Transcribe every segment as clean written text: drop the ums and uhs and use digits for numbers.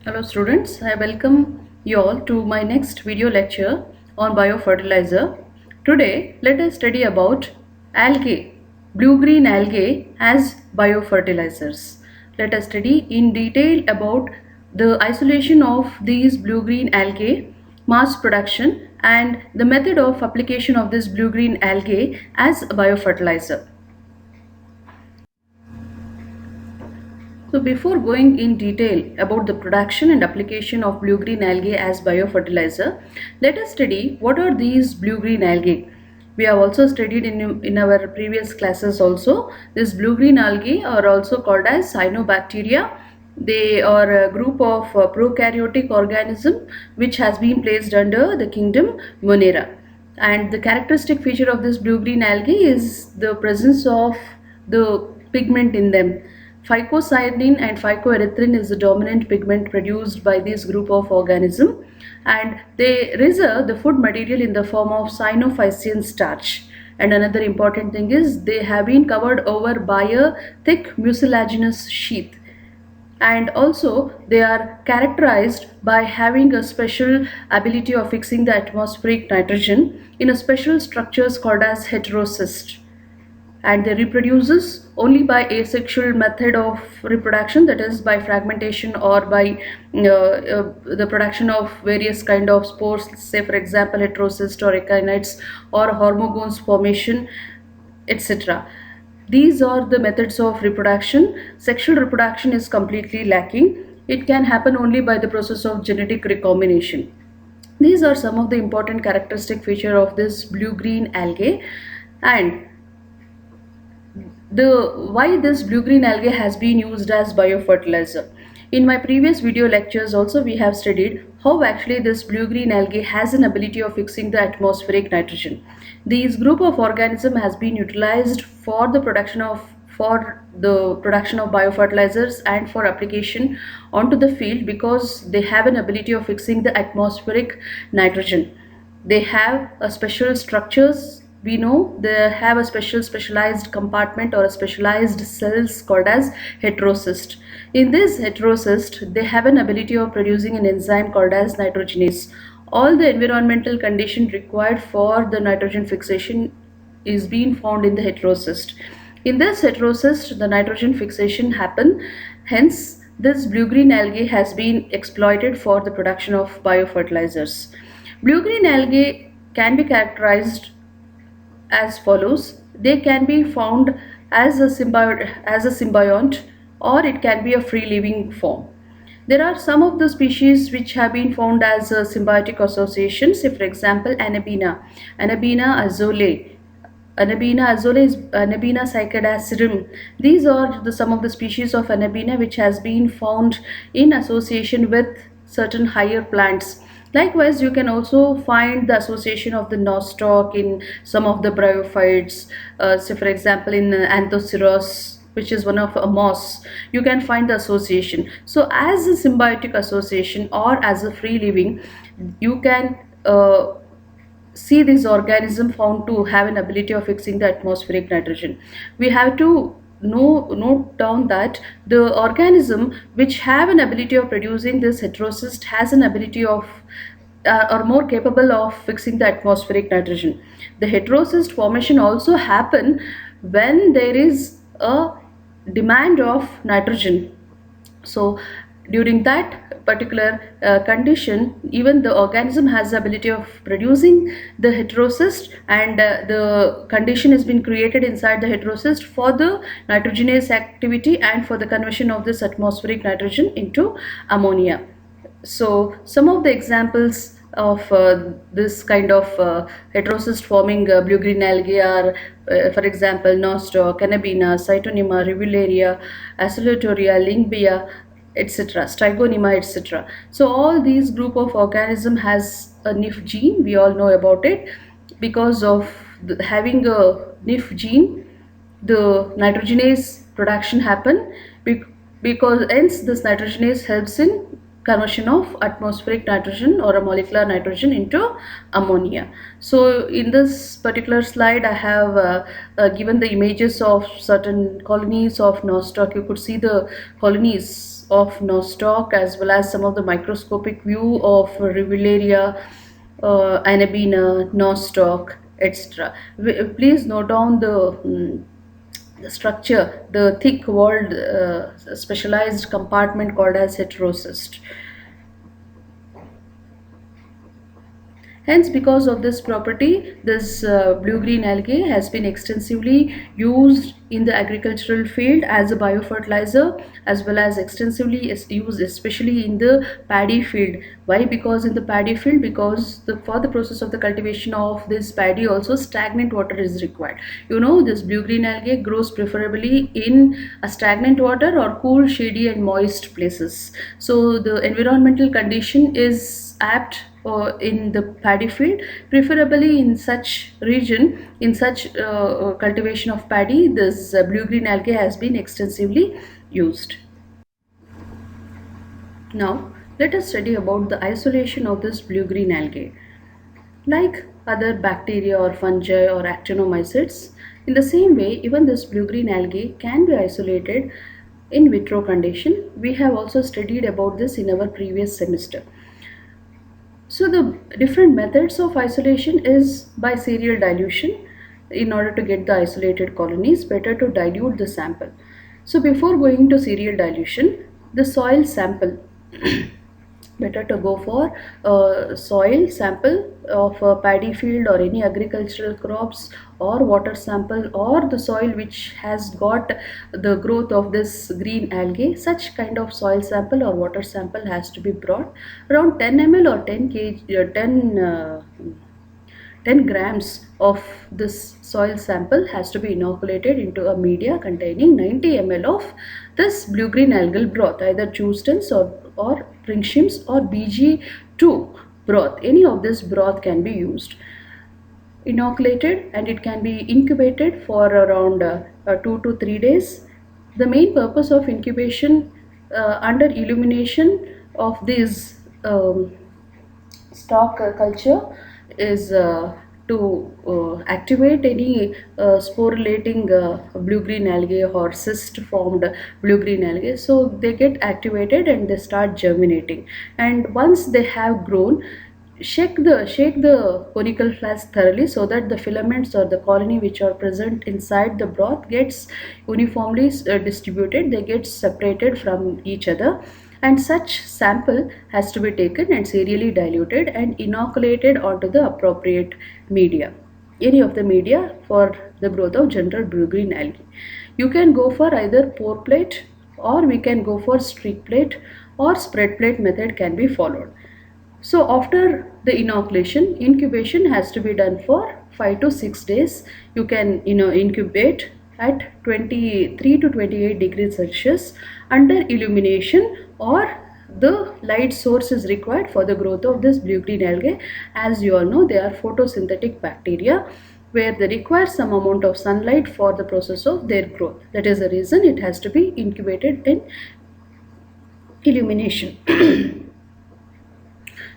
Hello students, I welcome you all to my next video lecture on biofertilizer. Today let us study about algae, blue-green algae as biofertilizers. Let us study in detail about the isolation of these blue-green algae, mass production and the method of application of this blue-green algae as a biofertilizer. So before going in detail about the production and application of blue-green algae as biofertilizer, let us study what are these blue-green algae. We have also studied in our previous classes also. These blue-green algae are also called as cyanobacteria. They are a group of prokaryotic organism which has been placed under the kingdom Monera. And the characteristic feature of this blue-green algae is the presence of the pigment in them. Phycocyanin and phycoerythrin is the dominant pigment produced by this group of organism, and they reserve the food material in the form of cyanophycean starch. And another important thing is they have been covered over by a thick mucilaginous sheath, and also they are characterized by having a special ability of fixing the atmospheric nitrogen in a special structures called as heterocyst, and they reproduces only by asexual method of reproduction, that is by fragmentation or by the production of various kind of spores, say for example heterocyst or echinites or hormones formation, etc. These are the methods of reproduction. Sexual reproduction is completely lacking. It can happen only by the process of genetic recombination. These are some of the important characteristic feature of this blue-green algae. And the why this blue-green algae has been used as biofertilizer. In my previous video lectures also we have studied how actually this blue-green algae has an ability of fixing the atmospheric nitrogen. These group of organism has been utilized for the production of biofertilizers and for application onto the field because they have an ability of fixing the atmospheric nitrogen. They have a special structures. We know they have a specialized compartment or a specialized cells called as heterocyst. In this heterocyst they have an ability of producing an enzyme called as nitrogenase. All the environmental condition required for the nitrogen fixation is being found in the heterocyst. In this heterocyst the nitrogen fixation happen, hence this blue-green algae has been exploited for the production of biofertilizers. Blue-green algae can be characterized as follows. They can be found as a symbiont or it can be a free living form. There are some of the species which have been found as a symbiotic association, say for example Anabaena, Anabaena azole. Anabaena azole is Anabaena cycadacerum. These are some of the species of Anabaena which has been found in association with certain higher plants. Likewise, you can also find the association of the nostoc in some of the bryophytes. Say for example in Anthoceros, which is one of a moss, you can find the association. So as a symbiotic association or as a free living, you can see this organism found to have an ability of fixing the atmospheric nitrogen. We have to note down that the organism which have an ability of producing this heterocyst has an ability of are more capable of fixing the atmospheric nitrogen. The heterocyst formation also happen when there is a demand of nitrogen. So during that particular condition, even the organism has the ability of producing the heterocyst, and the condition has been created inside the heterocyst for the nitrogenase activity and for the conversion of this atmospheric nitrogen into ammonia. So some of the examples of this kind of heterocyst forming blue-green algae are for example nostoc, Anabaena, Cytonema, Rivularia, Acylatoria, Lyngbya, etc., Strigonema, etc. So all these group of organism has a NIF gene. We all know about it. Because of having a NIF gene, the nitrogenase production happen, because hence this nitrogenase helps in conversion of atmospheric nitrogen or a molecular nitrogen into ammonia. So in this particular slide I have given the images of certain colonies of nostoc. You could see the colonies of nostoc as well as some of the microscopic view of Rivillaria, Anabina, nostoc, etc. Please note down the structure, the thick walled specialized compartment called as heterocyst. Hence, because of this property, this blue-green algae has been extensively used in the agricultural field as a biofertilizer, as well as extensively is used especially in the paddy field. Why? Because in the paddy field, because for the process of the cultivation of this paddy also stagnant water is required. You know, this blue-green algae grows preferably in a stagnant water or cool, shady and moist places. So the environmental condition is apt in the paddy field, preferably in such region, in such cultivation of paddy, this blue-green algae has been extensively used. Now let us study about the isolation of this blue-green algae. Like other bacteria or fungi or actinomycetes, in the same way even this blue-green algae can be isolated in vitro condition. We have also studied about this in our previous semester. So the different methods of isolation is by serial dilution. In order to get the isolated colonies, better to dilute the sample. So before going to serial dilution, the soil sample, better to go for a soil sample of a paddy field or any agricultural crops, or water sample, or the soil which has got the growth of this green algae. Such kind of soil sample or water sample has to be brought. Around 10 ml or 10 kg, 10 grams of this soil sample has to be inoculated into a media containing 90 ml of this blue-green algal broth, either Chustens or Pringshims or BG2 broth. Any of this broth can be used. Inoculated, and it can be incubated for around 2 to 3 days. The main purpose of incubation under illumination of this stock culture is to activate any sporulating blue-green algae or cyst formed blue-green algae. So they get activated and they start germinating, and once they have grown, shake the conical flask thoroughly so that the filaments or the colony which are present inside the broth gets uniformly distributed, they get separated from each other, and such sample has to be taken and serially diluted and inoculated onto the appropriate media, any of the media for the growth of general blue-green algae. You can go for either pour plate, or we can go for streak plate, or spread plate method can be followed. So after the inoculation, incubation has to be done for 5 to 6 days. You can incubate at 23 to 28 degrees Celsius under illumination, or the light source is required for the growth of this blue-green algae. As you all know, they are photosynthetic bacteria where they require some amount of sunlight for the process of their growth. That is the reason it has to be incubated in illumination.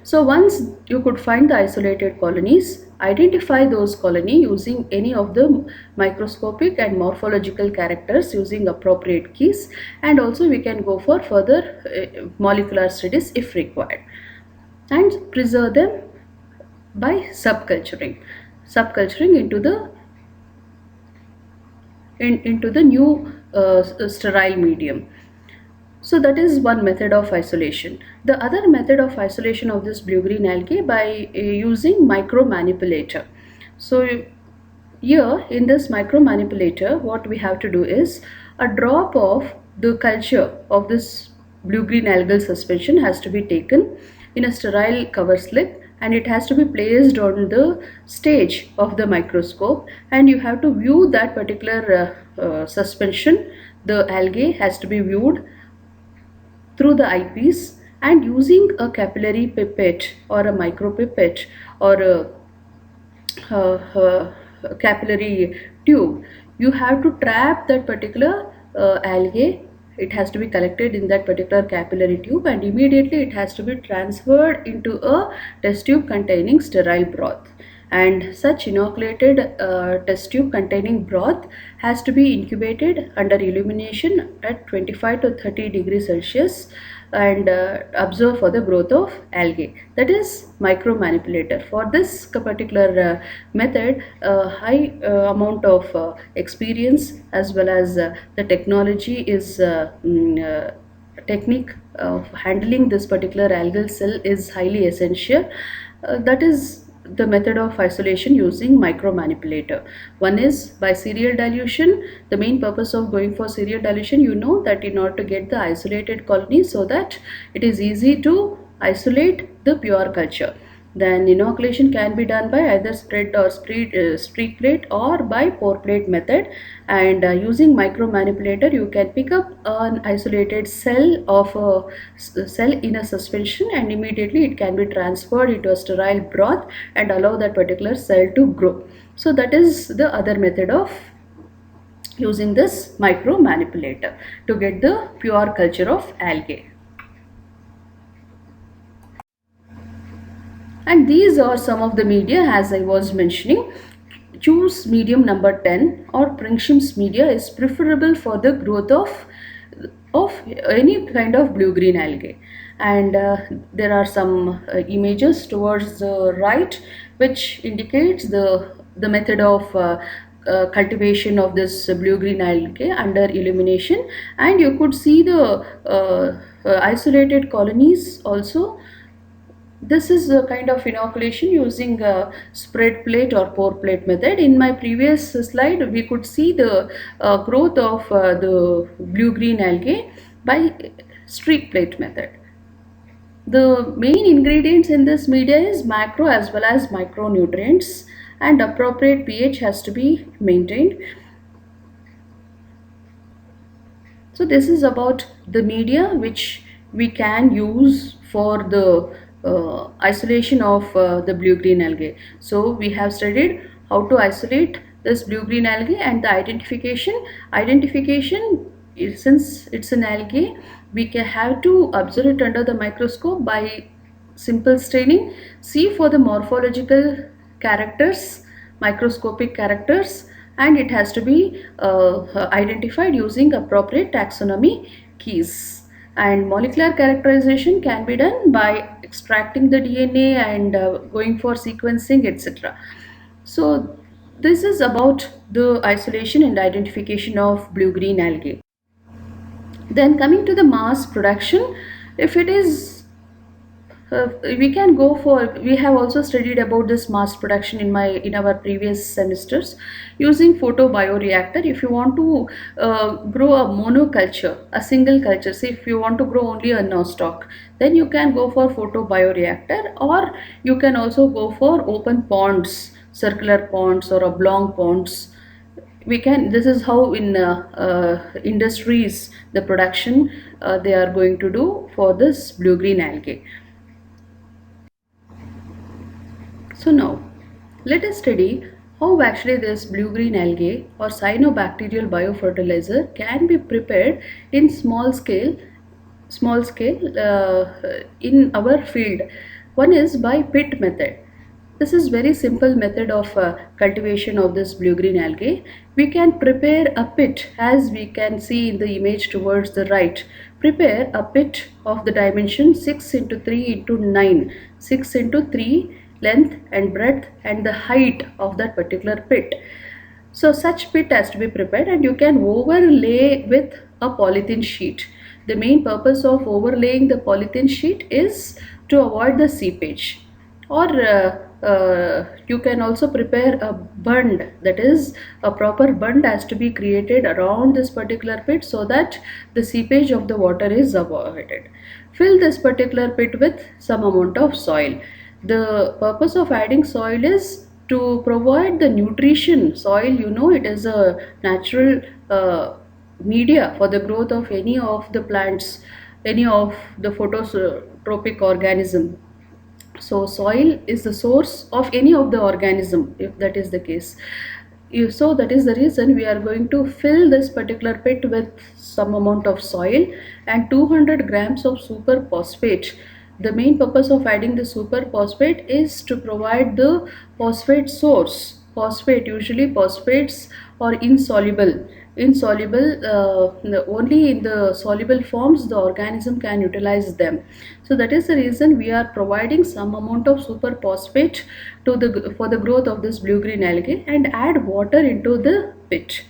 So once you could find the isolated colonies, identify those colony using any of the microscopic and morphological characters using appropriate keys, and also we can go for further molecular studies if required, and preserve them by subculturing into the new sterile medium. So that is one method of isolation. The other method of isolation of this blue-green algae by using micromanipulator. So here in this micromanipulator, what we have to do is a drop of the culture of this blue-green algal suspension has to be taken in a sterile cover slip, and it has to be placed on the stage of the microscope, and you have to view that particular suspension. The algae has to be viewed through the eyepiece, and using a capillary pipette or a micropipette or a capillary tube, you have to trap that particular algae it has to be collected in that particular capillary tube, and immediately it has to be transferred into a test tube containing sterile broth. And such inoculated test tube containing broth has to be incubated under illumination at 25 to 30 degrees Celsius and observe for the growth of algae. That is micromanipulator. For this particular method, a high amount of experience as well as the technology is technique of handling this particular algal cell is highly essential. That is the method of isolation using micromanipulator. One is by serial dilution. The main purpose of going for serial dilution, you know that in order to get the isolated colony so that it is easy to isolate the pure culture. Then inoculation can be done by either spread or streak plate or by pour plate method, and using micromanipulator you can pick up an isolated cell of a cell in a suspension, and immediately it can be transferred into a sterile broth and allow that particular cell to grow. So that is the other method of using this micromanipulator to get the pure culture of algae. And these are some of the media as I was mentioning. Choose medium number 10 or Pringsham's media is preferable for the growth of any kind of blue green algae. And there are some images towards the right which indicates the method of cultivation of this blue green algae under illumination, and you could see the isolated colonies also. This is a kind of inoculation using a spread plate or pour plate method. In my previous slide, we could see the growth of the blue-green algae by streak plate method. The main ingredients in this media is macro as well as micronutrients, and appropriate pH has to be maintained. So this is about the media which we can use for the isolation of the blue-green algae. So we have studied how to isolate this blue-green algae and the identification. Since it's an algae, we can have to observe it under the microscope by simple staining. See for the morphological characters, microscopic characters, and it has to be identified using appropriate taxonomy keys. And molecular characterization can be done by extracting the DNA and going for sequencing, etc. So this is about the isolation and identification of blue-green algae. Then coming to the mass production, if it is we can go for, we have also studied about this mass production in our previous semesters using photobioreactor. If you want to grow a monoculture, a single culture, say if you want to grow only a nostoc, then you can go for photobioreactor, or you can also go for open ponds, circular ponds or oblong ponds. We can, this is how in industries the production they are going to do for this blue green algae. So now let us study how actually this blue-green algae or cyanobacterial biofertilizer can be prepared in small scale in our field. One is by pit method. This is very simple method of cultivation of this blue-green algae. We can prepare a pit, as we can see in the image towards the right. Prepare a pit of the dimension 6 into 3 into 9, 6 into 3 length and breadth and the height of that particular pit. So such pit has to be prepared, and you can overlay with a polythene sheet. The main purpose of overlaying the polythene sheet is to avoid the seepage. Or you can also prepare a bund, that is a proper bund has to be created around this particular pit so that the seepage of the water is avoided. Fill this particular pit with some amount of soil. The purpose of adding soil is to provide the nutrition. Soil, you know, it is a natural media for the growth of any of the plants, any of the phototropic organism. So soil is the source of any of the organism, if that is the case. So that is the reason we are going to fill this particular pit with some amount of soil and 200 grams of super phosphate. The main purpose of adding the super phosphate is to provide the phosphate source. Phosphate, usually phosphates are insoluble, only in the soluble forms the organism can utilize them. So that is the reason we are providing some amount of super phosphate to the for the growth of this blue green algae, and add water into the pit.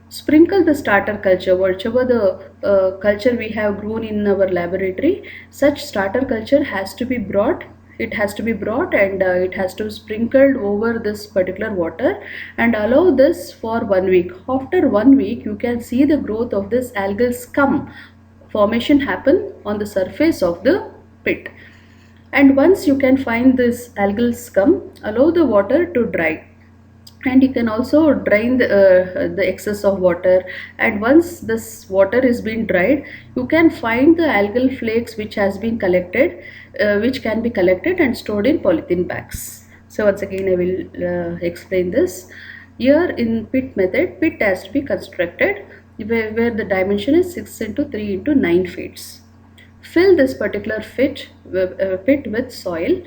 Sprinkle the starter culture, whatever the culture we have grown in our laboratory. Such starter culture has to be brought, and it has to be sprinkled over this particular water, and allow this for 1 week. After 1 week you can see the growth of this algal scum formation happen on the surface of the pit. And once you can find this algal scum, allow the water to dry, and you can also drain the excess of water. And once this water is being dried, you can find the algal flakes which has been collected, which can be collected and stored in polythene bags. So once again I will explain this. Here in pit method, pit has to be constructed where the dimension is 6 into 3 into 9 feet. Fill this particular pit with soil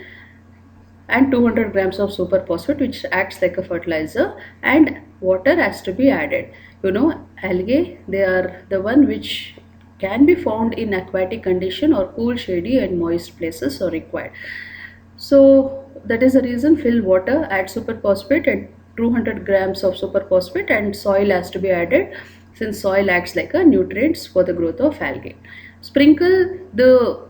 and 200 grams of super phosphate, which acts like a fertilizer, and water has to be added. Algae, they are the one which can be found in aquatic condition, or cool, shady and moist places are required. So that is the reason, fill water, add super phosphate and 200 grams of super phosphate, and soil has to be added, since soil acts like a nutrients for the growth of algae. Sprinkle the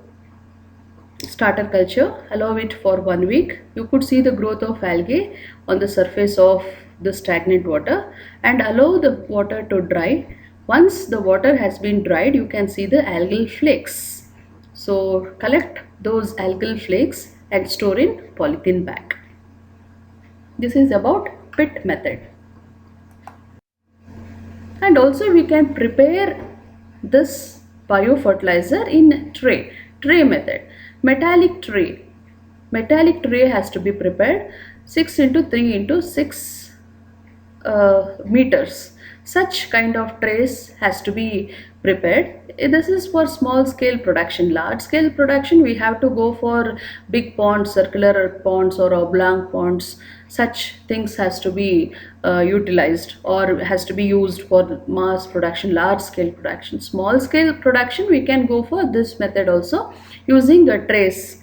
starter culture, allow it for 1 week. You could see the growth of algae on the surface of the stagnant water, and allow the water to dry. Once the water has been dried, you can see the algal flakes. So collect those algal flakes and store in polythene bag. This is about pit method. And also we can prepare this biofertilizer in tray method. Metallic tray has to be prepared, 6 into 3 into 6 meters. Such kind of trays has to be prepared. This is for small scale production. Large scale production, we have to go for big ponds, circular ponds or oblong ponds. Such things has to be utilized, or has to be used for mass production, large scale production. Small scale production, we can go for this method also, using trays.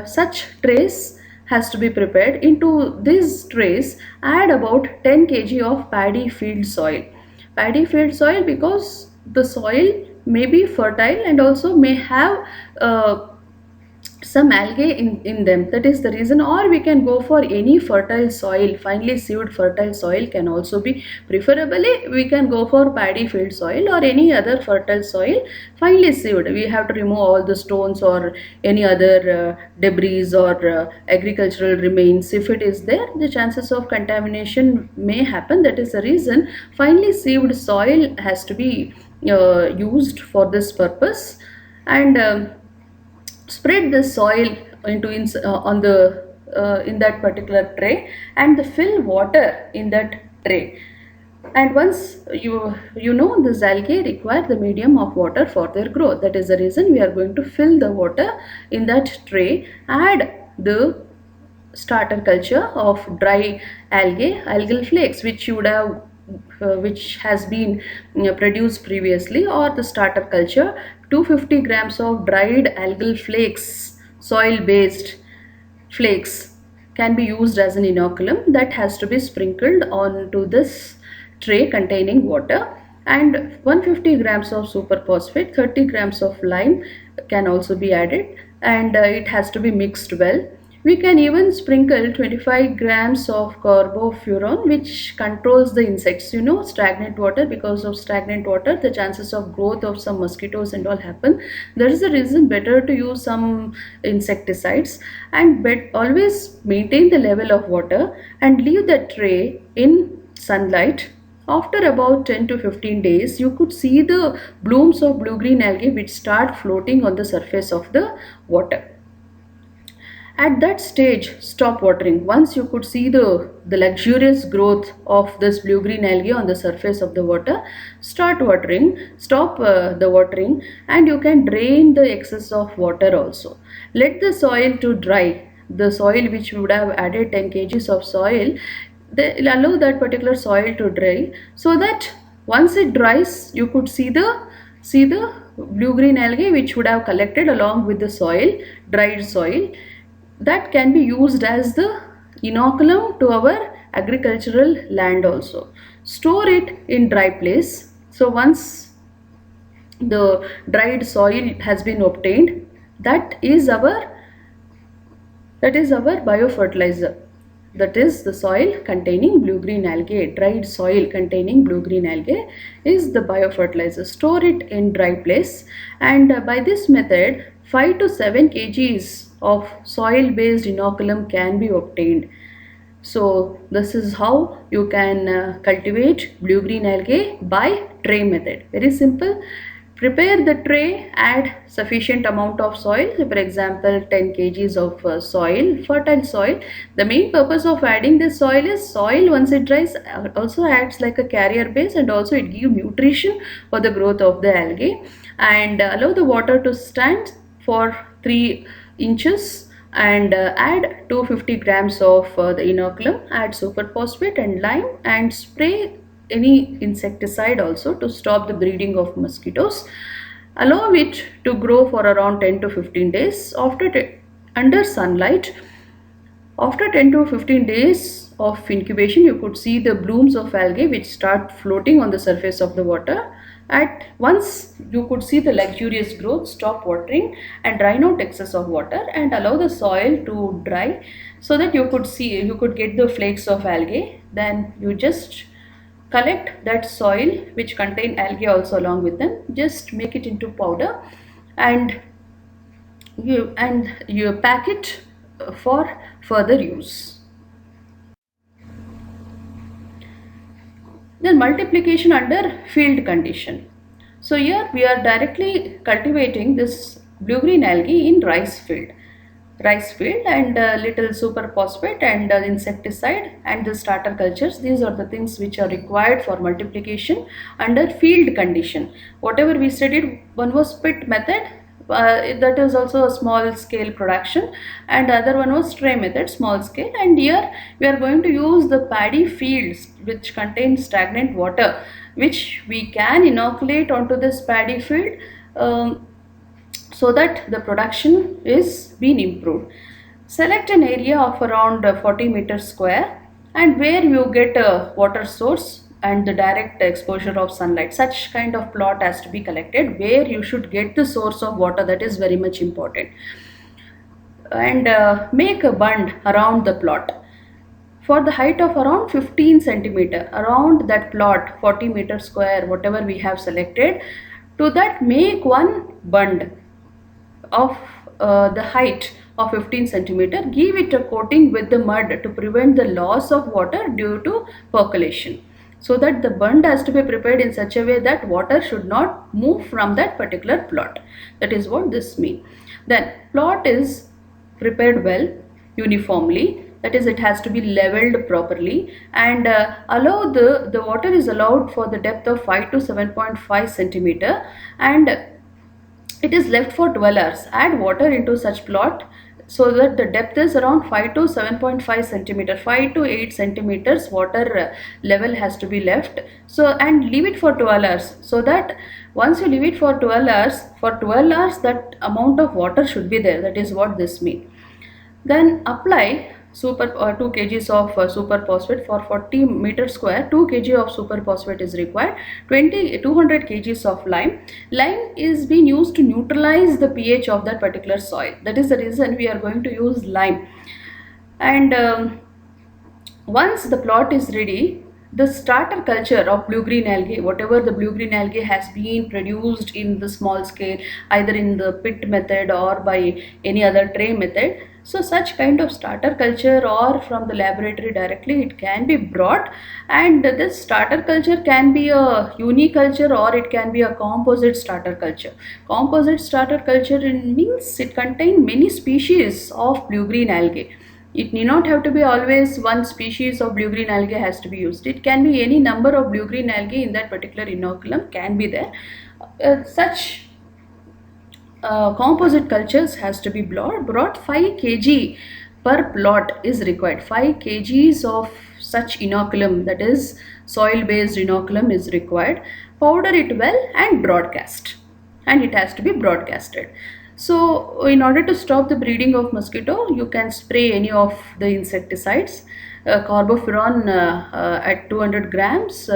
Such trays has to be prepared. Into these trays, add about 10 kg of paddy field soil. Paddy field soil, because the soil may be fertile and also may have some algae in them. That is the reason. Or we can go for any fertile soil, finely sieved fertile soil can also be. Preferably we can go for paddy field soil or any other fertile soil, finely sieved. We have to remove all the stones or any other debris or agricultural remains. If it is there, the chances of contamination may happen. That is the reason finely sieved soil has to be used for this purpose. And spread the soil into on the in that particular tray, and fill water in that tray. And once you know this algae require the medium of water for their growth. That is the reason we are going to fill the water in that tray, add the starter culture of dry algal flakes, which you would have which has been produced previously, or the starter culture, 250 grams of dried algal flakes, soil based flakes, can be used as an inoculum. That has to be sprinkled onto this tray containing water. And 150 grams of superphosphate, 30 grams of lime can also be added, and it has to be mixed well. We can even sprinkle 25 grams of carbofuran, which controls the insects. Stagnant water, because of stagnant water, the chances of growth of some mosquitoes and all happen. There is a reason better to use some insecticides, and always maintain the level of water and leave the tray in sunlight. After about 10 to 15 days, you could see the blooms of blue-green algae which start floating on the surface of the water. At that stage, stop watering. Once you could see the luxurious growth of this blue-green algae on the surface of the water, start watering, stop the watering, and you can drain the excess of water also. Let the soil to dry. The soil which would have added 10 kgs of soil, they allow that particular soil to dry, so that once it dries, you could see the blue-green algae which would have collected along with the soil, dried soil, that can be used as the inoculum to our agricultural land also. Store it in dry place. So once the dried soil has been obtained, that is our biofertilizer. That is the soil containing blue-green algae. Dried soil containing blue-green algae is the biofertilizer. Store it in dry place, and by this method 5 to 7 kgs of soil-based inoculum can be obtained. So this is how you can cultivate blue-green algae by tray method. Very simple. Prepare the tray, add sufficient amount of soil, for example 10 kgs of soil, fertile soil. The main purpose of adding this soil is soil once it dries also acts like a carrier base, and also it gives nutrition for the growth of the algae, and allow the water to stand for 3 inches, and add 250 grams of the inoculum, add superphosphate and lime, and spray any insecticide also to stop the breeding of mosquitoes. Allow it to grow for around 10 to 15 days under sunlight. After 10 to 15 days of incubation, you could see the blooms of algae which start floating on the surface of the water. At once you could see the luxurious growth, stop watering and drain out excess of water, and allow the soil to dry, so that you could get the flakes of algae. Then you just collect that soil which contain algae also along with them, just make it into powder, and you pack it for further use. Then multiplication under field condition. So here we are directly cultivating this blue-green algae in rice field, and little superphosphate and insecticide and the starter cultures. These are the things which are required for multiplication under field condition. Whatever we studied, one was pit method, that is also a small scale production, and other one was tray method, small scale. And here we are going to use the paddy fields which contain stagnant water, which we can inoculate onto this paddy field, so that the production is being improved. Select an area of around 40 meters square, and where you get a water source and the direct exposure of sunlight. Such kind of plot has to be collected where you should get the source of water. That is very much important. And make a bund around the plot for the height of around 15 centimeter around that plot, 40 meters square, whatever we have selected. To that, make one bund of the height of 15 centimeter. Give it a coating with the mud to prevent the loss of water due to percolation, so that the bund has to be prepared in such a way that water should not move from that particular plot. That is what this means. Then plot is prepared well uniformly, that is, it has to be leveled properly, and allow the water is allowed for the depth of 5 to 7.5 centimeter, and it is left for 12 hours. Add water into such plot so that the depth is around 5 to 7.5 centimeter, 5 to 8 centimeters water level has to be left. So, and leave it for 12 hours, so that once you leave it for 12 hours, that amount of water should be there. That is what this means. Then apply 2 kgs of superphosphate for 40 meters square. 2 kg of superphosphate is required. 200 kgs of lime. Lime is being used to neutralize the pH of that particular soil. That is the reason we are going to use lime. And once the plot is ready, the starter culture of blue-green algae, whatever the blue-green algae has been produced in the small scale, either in the pit method or by any other tray method, So such kind of starter culture or from the laboratory directly it can be brought, and this starter culture can be a uniculture or it can be a composite starter culture. Composite starter culture means it contains many species of blue-green algae. It need not have to be always one species of blue-green algae has to be used. It can be any number of blue-green algae in that particular inoculum can be there. Such composite cultures has to be brought 5 kg per plot is required. 5 kgs of such inoculum, that is soil based inoculum, is required. Powder it well and broadcast, and it has to be broadcasted. So in order to stop the breeding of mosquito, you can spray any of the insecticides. Carbofuran at 200 grams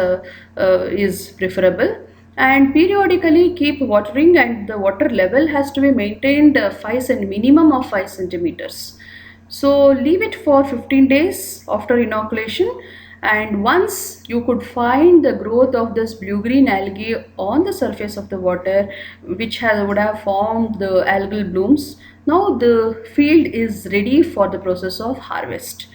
is preferable, and periodically keep watering, and the water level has to be maintained minimum of 5 centimeters. So leave it for 15 days after inoculation, and once you could find the growth of this blue green algae on the surface of the water which would have formed the algal blooms, now the field is ready for the process of harvest.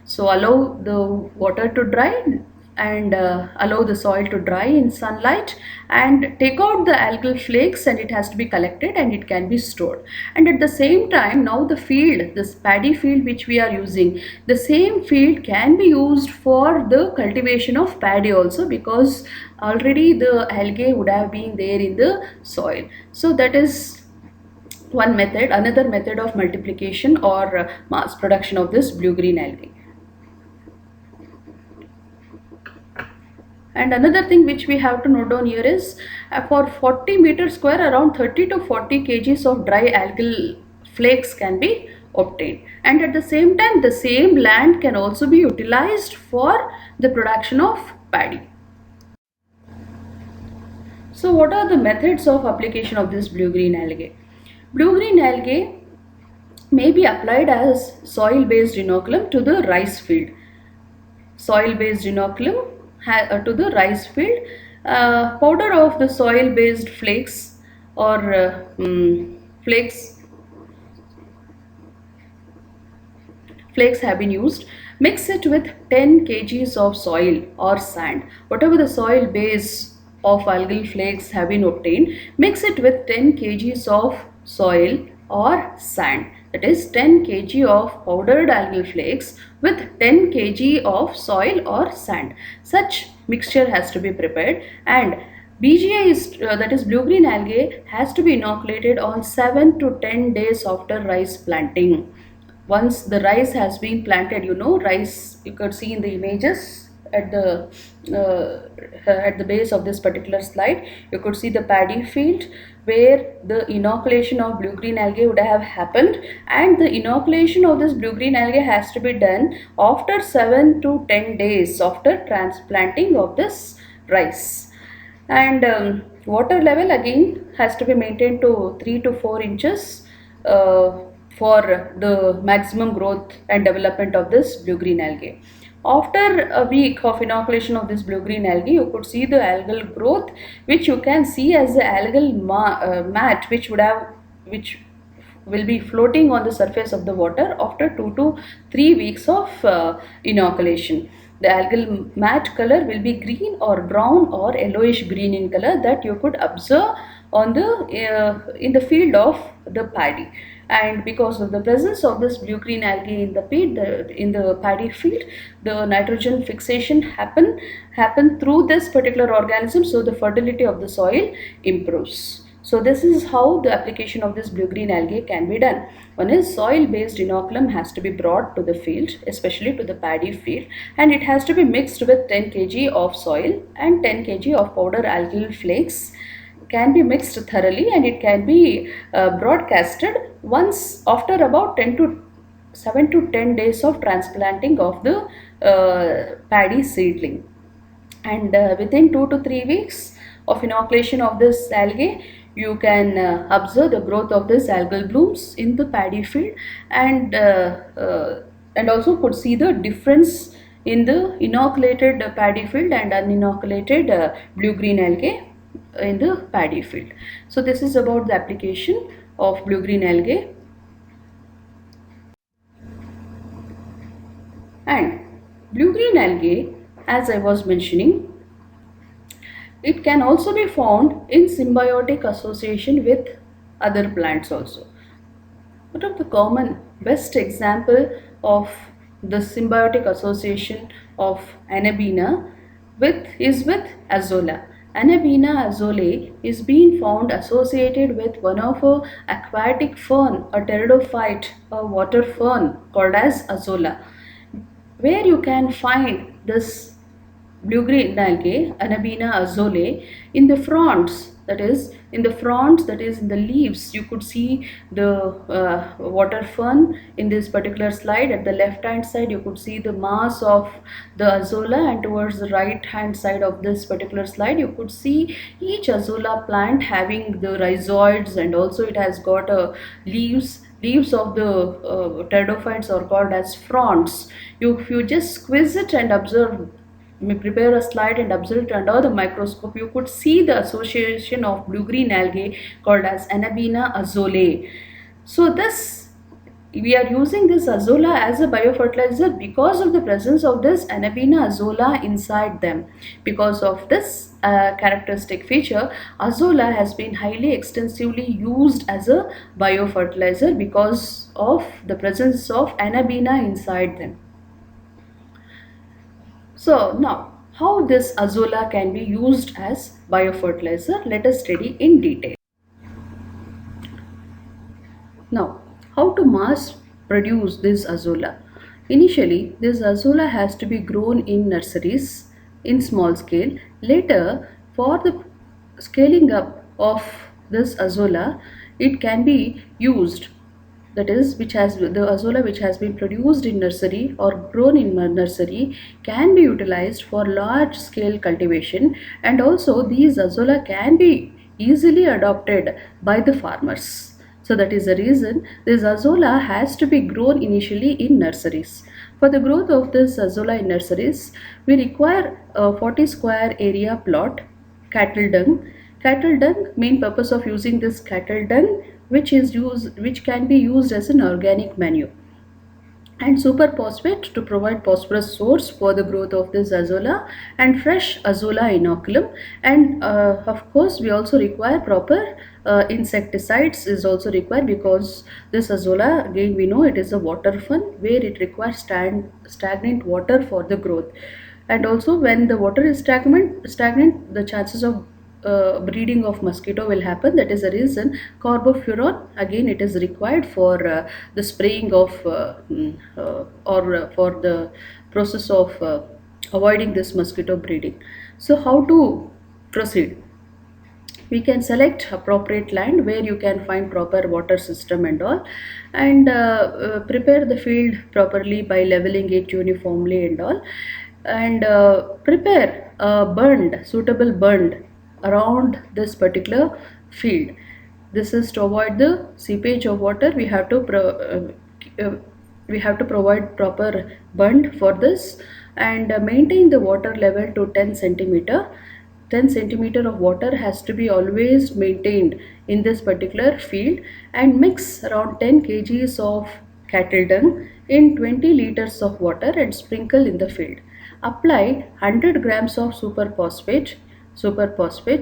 So allow the water to dry, and allow the soil to dry in sunlight, and take out the algal flakes, and it has to be collected and it can be stored. And at the same time, now the field, this paddy field which we are using, the same field can be used for the cultivation of paddy also, because already the algae would have been there in the soil. So that is one method. Another method of multiplication or mass production of this blue green algae. And another thing which we have to note down here is for 40 meters square, around 30 to 40 kgs of dry algal flakes can be obtained. And at the same time, the same land can also be utilized for the production of paddy. So what are the methods of application of this blue-green algae? Blue-green algae may be applied as soil-based inoculum to the rice field. Soil-based inoculum to the rice field. Powder of the soil-based flakes or flakes have been used. Mix it with 10 kgs of soil or sand. Whatever the soil base of algal flakes have been obtained, mix it with 10 kgs of soil or sand. That is 10 kg of powdered algal flakes with 10 kg of soil or sand. Such mixture has to be prepared, and BGA is that is blue-green algae has to be inoculated on 7 to 10 days after rice planting. Once the rice has been planted, rice, you could see in the images at the base of this particular slide, you could see the paddy field where the inoculation of blue-green algae would have happened, and the inoculation of this blue-green algae has to be done after 7 to 10 days after transplanting of this rice. And water level again has to be maintained to 3 to 4 inches for the maximum growth and development of this blue-green algae. After a week of inoculation of this blue-green algae, you could see the algal growth, which you can see as the algal mat, which will be floating on the surface of the water after 2 to 3 weeks of inoculation. The algal mat color will be green or brown or yellowish green in color, that you could observe on the in the field of the paddy. And because of the presence of this blue-green algae in the paddy field, the nitrogen fixation happen through this particular organism, so the fertility of the soil improves. So this is how the application of this blue-green algae can be done. One is soil-based inoculum has to be brought to the field, especially to the paddy field, and it has to be mixed with 10 kg of soil and 10 kg of powder algal flakes. Can be mixed thoroughly, and it can be broadcasted once after about 7 to 10 days of transplanting of the paddy seedling. And within 2 to 3 weeks of inoculation of this algae, you can observe the growth of this algal blooms in the paddy field, and also could see the difference in the inoculated paddy field and uninoculated blue-green algae in the paddy field. So this is about the application of blue-green algae. And blue-green algae, as I was mentioning, it can also be found in symbiotic association with other plants also. One of the common best example of the symbiotic association of Anabina with Azolla. Anabina azole is being found associated with one of a aquatic fern, a pteridophyte, a water fern called as Azolla, where you can find this blue-green algae, Anabina azole, in the fronds. That is, in the fronds, that is in the leaves, you could see the water fern in this particular slide. At the left hand side, you could see the mass of the azolla, and towards the right hand side of this particular slide, you could see each azolla plant having the rhizoids, and also it has got a leaves of the pteridophytes are called as fronds. If you just squeeze it and observe, may prepare a slide and observe it under the microscope, you could see the association of blue-green algae called as Anabina azole. So this, we are using this azolla as a biofertilizer because of the presence of this Anabina azolla inside them. Because of this characteristic feature, azolla has been highly extensively used as a biofertilizer because of the presence of Anabina inside them. So now, how this azolla can be used as biofertilizer, let us study in detail. Now, how to mass produce this azolla? Initially, this azolla has to be grown in nurseries in small scale. Later, for the scaling up of this azolla, it can be used, that is, which has the azolla which has been produced in nursery or grown in nursery can be utilized for large scale cultivation, and also these azolla can be easily adopted by the farmers. So that is the reason this azolla has to be grown initially in nurseries. For the growth of this azolla in nurseries, we require a 40 square area plot, cattle dung. Cattle dung, main purpose of using this cattle dung, which can be used as an organic manure, and superphosphate to provide phosphorus source for the growth of this azolla, and fresh azolla inoculum, and of course we also require proper insecticides is also required, because this azolla, again we know it is a water fern where it requires stagnant water for the growth, and also when the water is stagnant, the chances of breeding of mosquito will happen. That is the reason carbofuron, again it is required for the spraying of or for the process of avoiding this mosquito breeding. So how to proceed? We can select appropriate land where you can find proper water system and all, and prepare the field properly by leveling it uniformly and all, and prepare a suitable bund around this particular field. This is to avoid the seepage of water. We have to provide proper bund for this, and maintain the water level to 10 centimeter. 10 centimeter of water has to be always maintained in this particular field, and mix around 10 kgs of cattle dung in 20 liters of water and sprinkle in the field. Apply 100 grams of superphosphate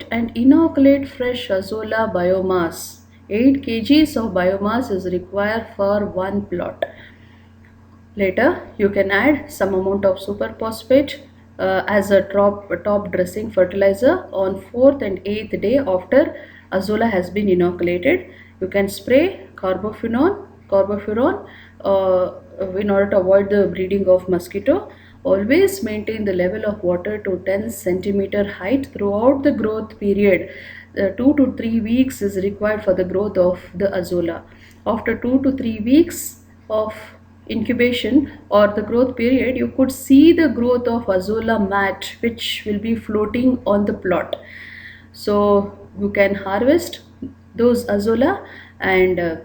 and inoculate fresh azolla biomass. 8 kgs of biomass is required for one plot. Later, you can add some amount of superphosphate as a top dressing fertilizer on 4th and 8th day after azolla has been inoculated. You can spray carbofuron in order to avoid the breeding of mosquito. Always maintain the level of water to 10 centimeter height throughout the growth period. 2 to 3 weeks is required for the growth of the azolla. After 2 to 3 weeks of incubation or the growth period, you could see the growth of azolla mat which will be floating on the plot. So you can harvest those azolla and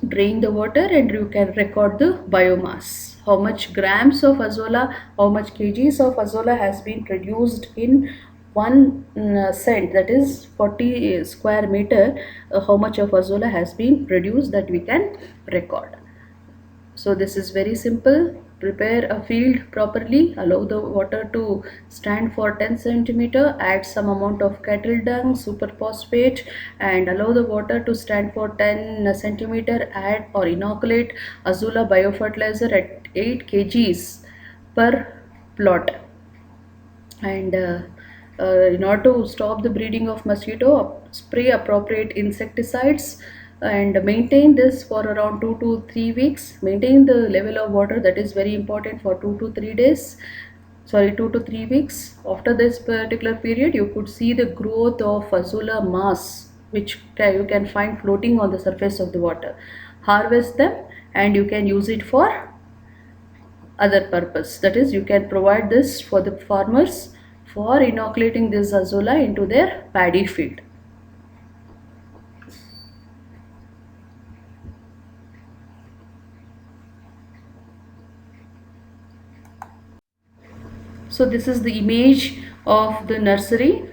drain the water, and you can record the biomass, how much grams of azolla, how much kgs of azolla has been produced in one cent, that is 40 square meter, how much of azolla has been produced, that we can record. So this is very simple prepare a field properly, allow the water to stand for 10 centimeter, add some amount of cattle dung, superphosphate, and allow the water to stand for 10 centimeter, add or inoculate Azula biofertilizer at 8 kgs per plot. And in order to stop the breeding of mosquito, spray appropriate insecticides and maintain this for around 2 to 3 weeks. Maintain the level of water, that is very important, for 2 to 3 days, sorry, 2 to 3 weeks. After this particular period, you could see the growth of Azula mass, which you can find floating on the surface of the water. Harvest them and you can use it for other purpose, that is, you can provide this for the farmers for inoculating this Azula into their paddy field. So this is the image of the nursery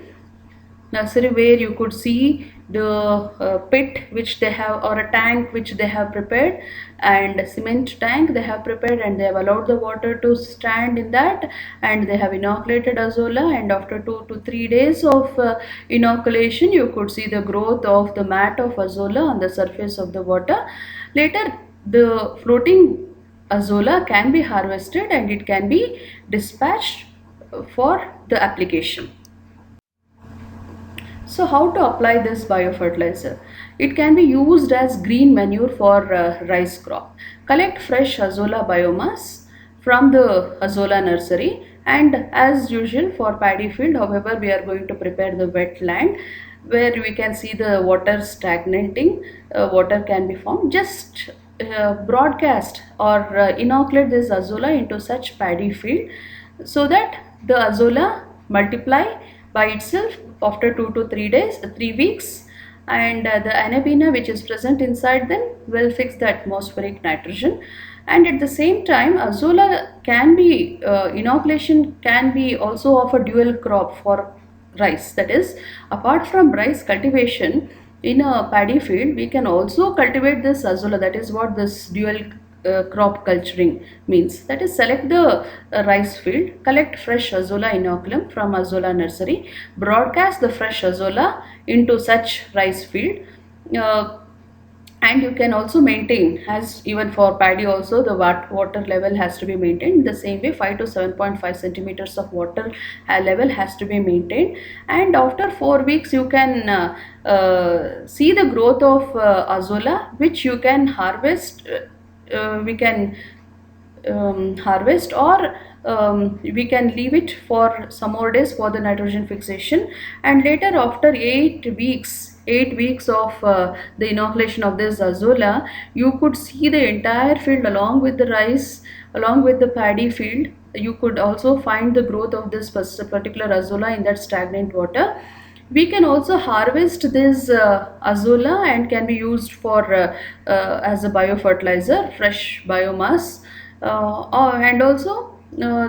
where you could see the pit which they have, or a tank which they have prepared, and a cement tank they have prepared, and they have allowed the water to stand in that, and they have inoculated Azolla. And after 2 to 3 days of inoculation, you could see the growth of the mat of Azolla on the surface of the water. Later the floating Azolla can be harvested and it can be dispatched for the application. So how to apply this biofertilizer? It can be used as green manure for rice crop. Collect fresh Azolla biomass from the Azolla nursery, and as usual for paddy field, however, we are going to prepare the wet land where we can see the water stagnating, water can be found. Just broadcast or inoculate this Azolla into such paddy field so that the Azolla multiply by itself after 2 to 3 days, 3 weeks, and the Anabina which is present inside them will fix the atmospheric nitrogen. And at the same time, Azolla can be inoculation can be also of a dual crop for rice, that is, apart from rice cultivation in a paddy field, we can also cultivate this Azolla. That is what this dual crop culturing means. That is, select the rice field, collect fresh Azolla inoculum from Azolla nursery, broadcast the fresh Azolla into such rice field, uh, and you can also maintain, as even for paddy also, the water level has to be maintained the same way. 5 to 7.5 centimeters of water level has to be maintained, and after 4 weeks you can see the growth of Azolla, which you can harvest. We can harvest, or we can leave it for some more days for the nitrogen fixation. And later, after 8 weeks of the inoculation of this Azolla, you could see the entire field along with the rice, along with the paddy field. You could also find the growth of this particular Azolla in that stagnant water. We can also harvest this Azolla and can be used for as a biofertilizer, fresh biomass, and also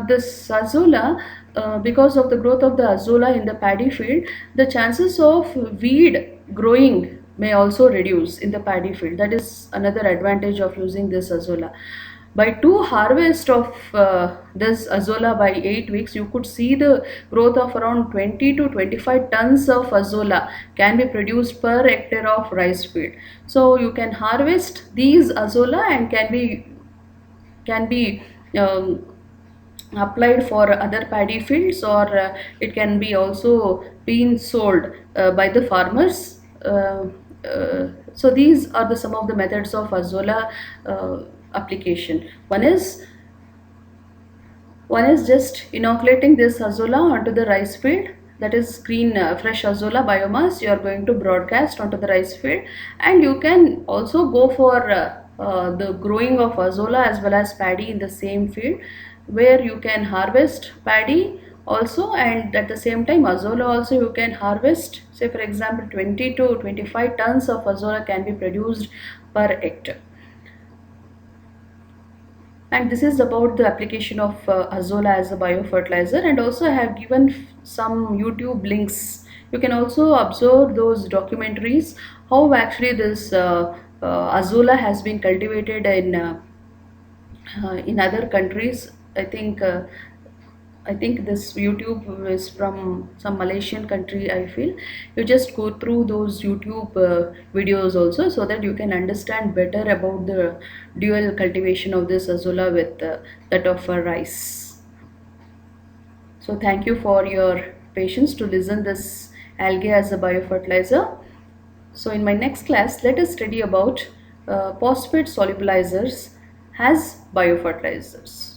this Azolla, because of the growth of the Azolla in the paddy field, the chances of weed growing may also reduce in the paddy field. That is another advantage of using this Azolla. By two harvest of this Azolla by 8 weeks, you could see the growth of around 20 to 25 tons of Azolla can be produced per hectare of rice field. So you can harvest these Azolla and can be applied for other paddy fields, or it can be also being sold by the farmers. So these are some of the methods of Azolla application. One is just inoculating this Azolla onto the rice field, that is green fresh Azolla biomass you are going to broadcast onto the rice field. And you can also go for the growing of Azolla as well as paddy in the same field, where you can harvest paddy also, and at the same time Azolla also you can harvest. Say for example, 20 to 25 tons of Azolla can be produced per hectare. And this is about the application of Azolla as a biofertilizer. And also I have given some YouTube links. You can also observe those documentaries, how actually this Azolla has been cultivated in in other countries. I think this YouTube is from some Malaysian country. I feel you just go through those YouTube videos also, so that you can understand better about the dual cultivation of this azula with that of rice. So thank you for your patience to listen this algae as a biofertilizer. So in my next class, let us study about phosphate solubilizers as biofertilizers.